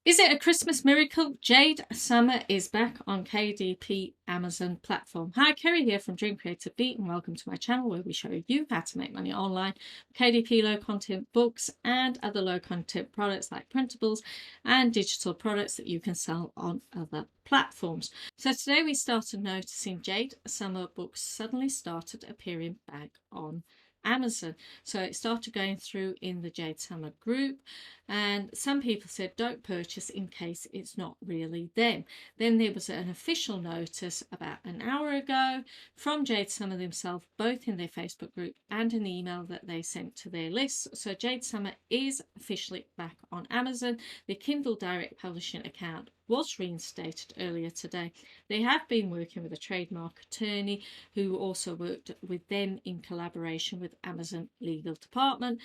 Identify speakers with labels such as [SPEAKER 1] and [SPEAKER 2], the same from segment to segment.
[SPEAKER 1] Is it a Christmas miracle? Jade Summer is back on KDP Amazon platform. Hi, Kerry here from Dream Creative Beat, and welcome to my channel where we show you how to make money online with KDP low content books and other low content products like printables and digital products that you can sell on other platforms. So today we started noticing Jade Summer books suddenly started appearing back on Amazon. So it started going through in the Jade Summer group, and some people said don't purchase in case it's not really them. Then there was an official notice about an hour ago from Jade Summer themselves, both in their Facebook group and an email that they sent to their list. So Jade Summer is officially back on Amazon. The Kindle Direct Publishing account was reinstated earlier today. They have been working with a trademark attorney who also worked with them in collaboration with Amazon legal department.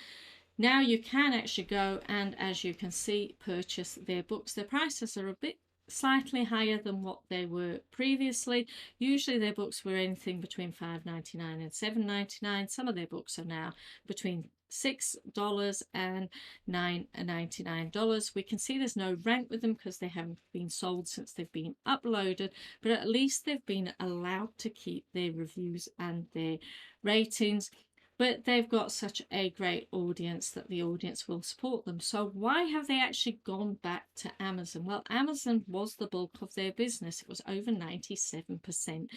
[SPEAKER 1] Now you can actually go and, as you can see, purchase their books. Their prices are a bit slightly higher than what they were previously. Usually their books were anything between $5.99 and $7.99. Some of their books are now between $6 and $9.99. We can see there's no rank with them because they haven't been sold since they've been uploaded, but at least they've been allowed to keep their reviews and their ratings. But they've got such a great audience that the audience will support them. So why have they actually gone back to Amazon? Well, Amazon was the bulk of their business. It was over 97%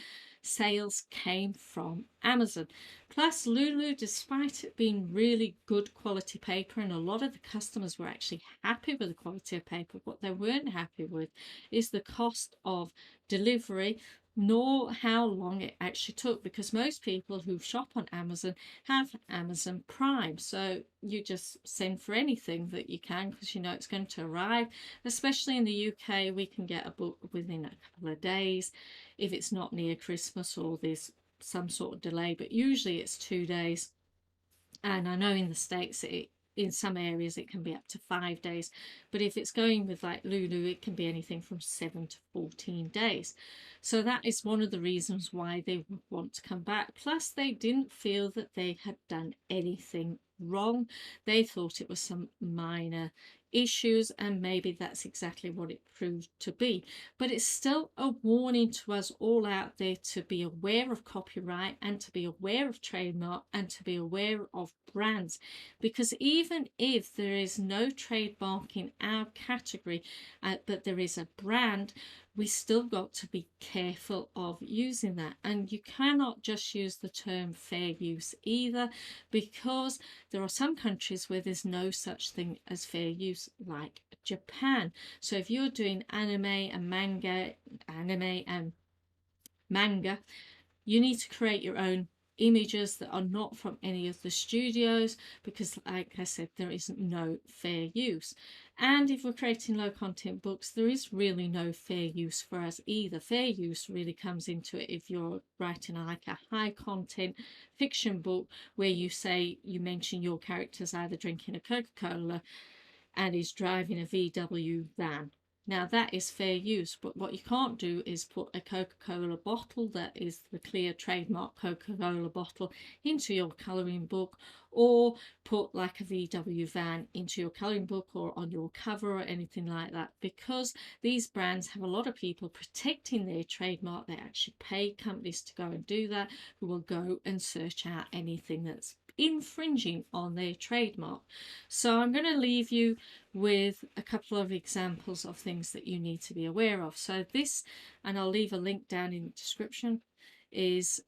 [SPEAKER 1] sales came from Amazon. Plus Lulu, despite it being really good quality paper, and a lot of the customers were actually happy with the quality of paper, what they weren't happy with is the cost of delivery, nor how long it actually took, because most people who shop on Amazon have Amazon Prime, so you just send for anything that you can because you know it's going to arrive. Especially in the UK, we can get a book within a couple of days if it's not near Christmas or there's some sort of delay, but usually it's 2 days. And I know in the States in some areas it can be up to 5 days, but if it's going with like Lulu, it can be anything from 7 to 14 days. So that is one of the reasons why they would want to come back. Plus they didn't feel that they had done anything wrong. They thought it was some minor issues, and maybe that's exactly what it proved to be. But it's still a warning to us all out there to be aware of copyright and to be aware of trademark and to be aware of brands, because even if there is no trademark in our category, but there is a brand, we still got to be careful of using that. And you cannot just use the term fair use either, because there are some countries where there's no such thing as fair use, like Japan. So if you're doing anime and manga, you need to create your own images that are not from any of the studios, because like I said, there isn't no fair use. And if we're creating low content books, there is really no fair use for us either. Fair use really comes into it if you're writing like a high content fiction book where you mention your character's either drinking a Coca-Cola and is driving a VW van. Now that is fair use, but what you can't do is put a Coca-Cola bottle that is the clear trademark Coca-Cola bottle into your colouring book, or put like a VW van into your colouring book or on your cover or anything like that, because these brands have a lot of people protecting their trademark. They actually pay companies to go and do that, who will go and search out anything that's infringing on their trademark. So I'm going to leave you with a couple of examples of things that you need to be aware of. So this, and I'll leave a link down in the description, is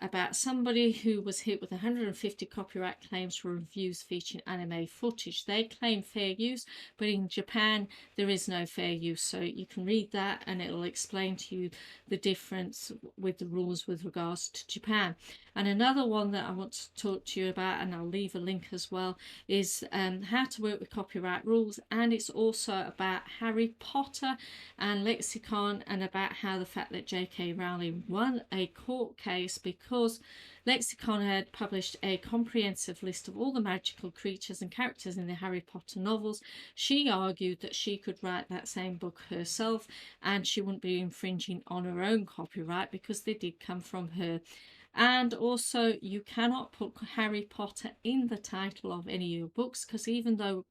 [SPEAKER 1] about somebody who was hit with 150 copyright claims for reviews featuring anime footage. They claim fair use, but in Japan there is no fair use. So you can read that and it'll explain to you the difference with the rules with regards to Japan. And another one that I want to talk to you about, and I'll leave a link as well, is how to work with copyright rules. And it's also about Harry Potter and lexicon, and about how the fact that J.K. Rowling won a court case because Lexicon had published a comprehensive list of all the magical creatures and characters in the Harry Potter novels. She argued that she could write that same book herself and she wouldn't be infringing on her own copyright because they did come from her. And also, you cannot put Harry Potter in the title of any of your books, because even though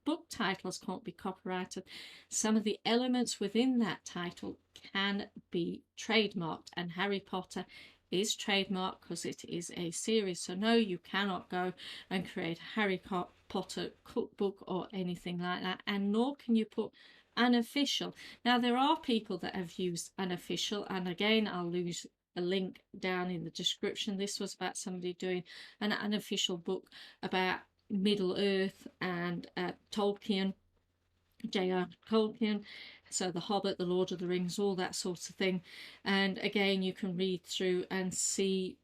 [SPEAKER 1] book titles can't be copyrighted. Some of the elements within that title can be trademarked, and Harry Potter is trademarked because it is a series. So no, you cannot go and create a Harry Potter cookbook or anything like that, and nor can you put unofficial. Now there are people that have used unofficial, and again I'll lose a link down in the description. This was about somebody doing an unofficial book about Middle Earth and Tolkien, J.R. Tolkien, so The Hobbit, The Lord of the Rings, all that sort of thing. And again, you can read through and see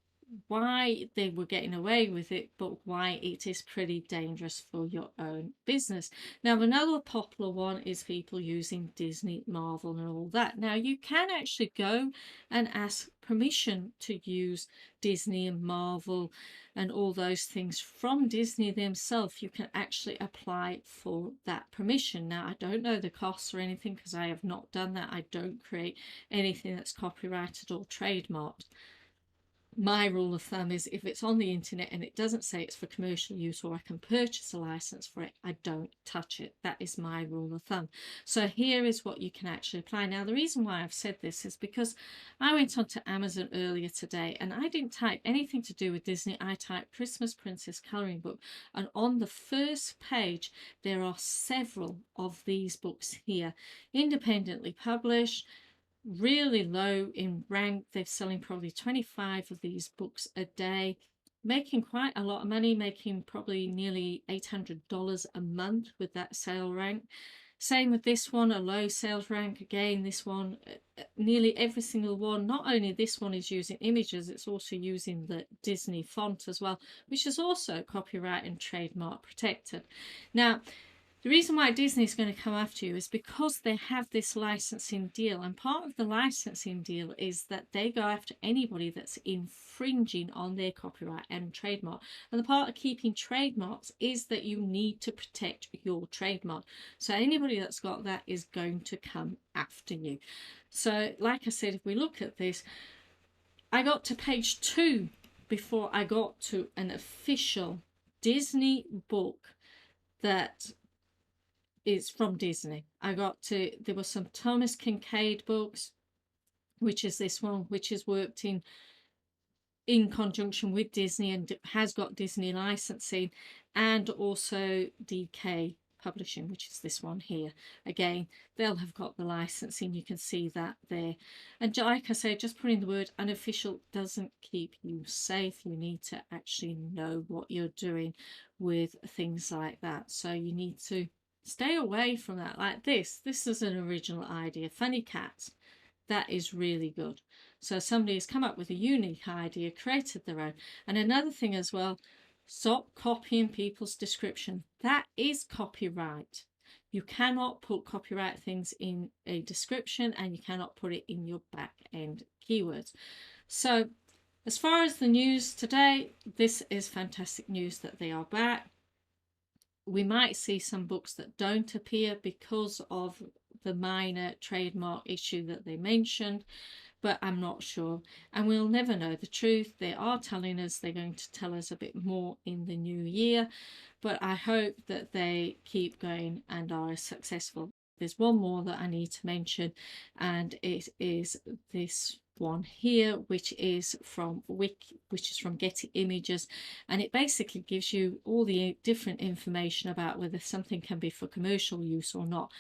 [SPEAKER 1] why they were getting away with it, but why it is pretty dangerous for your own business. Now, another popular one is people using Disney, Marvel and all that. Now, you can actually go and ask permission to use Disney and Marvel and all those things from Disney themselves. You can actually apply for that permission. Now, I don't know the costs or anything because I have not done that. I don't create anything that's copyrighted or trademarked. My rule of thumb is if it's on the internet and it doesn't say it's for commercial use or I can purchase a license for it, I don't touch it. That is my rule of thumb. So here is what you can actually apply. Now, the reason why I've said this is because I went onto Amazon earlier today and I didn't type anything to do with Disney. I typed Christmas Princess colouring book, and on the first page there are several of these books here, independently published, really low in rank. They're selling probably 25 of these books a day, making quite a lot of money, making probably nearly $800 a month with that sale rank. Same with this one, a low sales rank. Again, this one, nearly every single one, not only this one is using images, it's also using the Disney font as well, which is also copyright and trademark protected. Now, the reason why Disney is going to come after you is because they have this licensing deal, and part of the licensing deal is that they go after anybody that's infringing on their copyright and trademark. And the part of keeping trademarks is that you need to protect your trademark. So anybody that's got that is going to come after you. So like I said, if we look at this, I got to page 2 before I got to an official Disney book that is from Disney. There were some Thomas Kincaid books, which is this one, which is worked in conjunction with Disney and has got Disney licensing, and also DK Publishing, which is this one here. Again, they'll have got the licensing. You can see that there. And like I say, just putting the word unofficial doesn't keep you safe. You need to actually know what you're doing with things like that. So you need to stay away from that. Like this is an original idea. Funny Cats, that is really good. So somebody has come up with a unique idea, created their own. And another thing as well, stop copying people's description. That is copyright. You cannot put copyright things in a description, and you cannot put it in your back end keywords. So as far as the news today, this is fantastic news that they are back. We might see some books that don't appear because of the minor trademark issue that they mentioned, but I'm not sure. And we'll never know the truth. They are telling us they're going to tell us a bit more in the new year, but I hope that they keep going and are successful. There's one more that I need to mention, and it is this one here, which is from Wiki, which is from Getty Images, and it basically gives you all the different information about whether something can be for commercial use or not.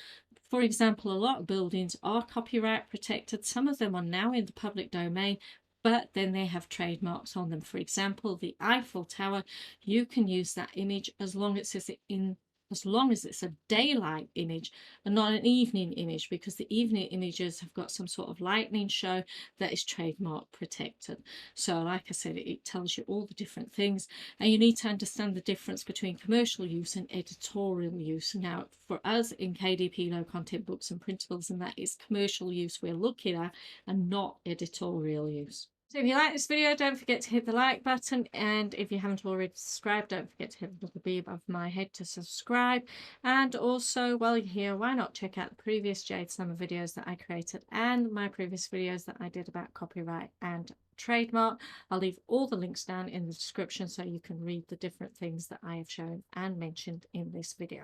[SPEAKER 1] For example, a lot of buildings are copyright protected. Some of them are now in the public domain, but then they have trademarks on them. For example, the Eiffel Tower, you can use that image as long as it's a daylight image and not an evening image, because the evening images have got some sort of lightning show that is trademark protected. So like I said, it tells you all the different things, and you need to understand the difference between commercial use and editorial use. Now for us in KDP low content books and printables, and that is commercial use we're looking at and not editorial use. So if you like this video, don't forget to hit the like button, and if you haven't already subscribed, don't forget to hit the little bee above my head to subscribe. And also, while you're here, why not check out the previous Jade Summer videos that I created and my previous videos that I did about copyright and trademark. I'll leave all the links down in the description so you can read the different things that I have shown and mentioned in this video.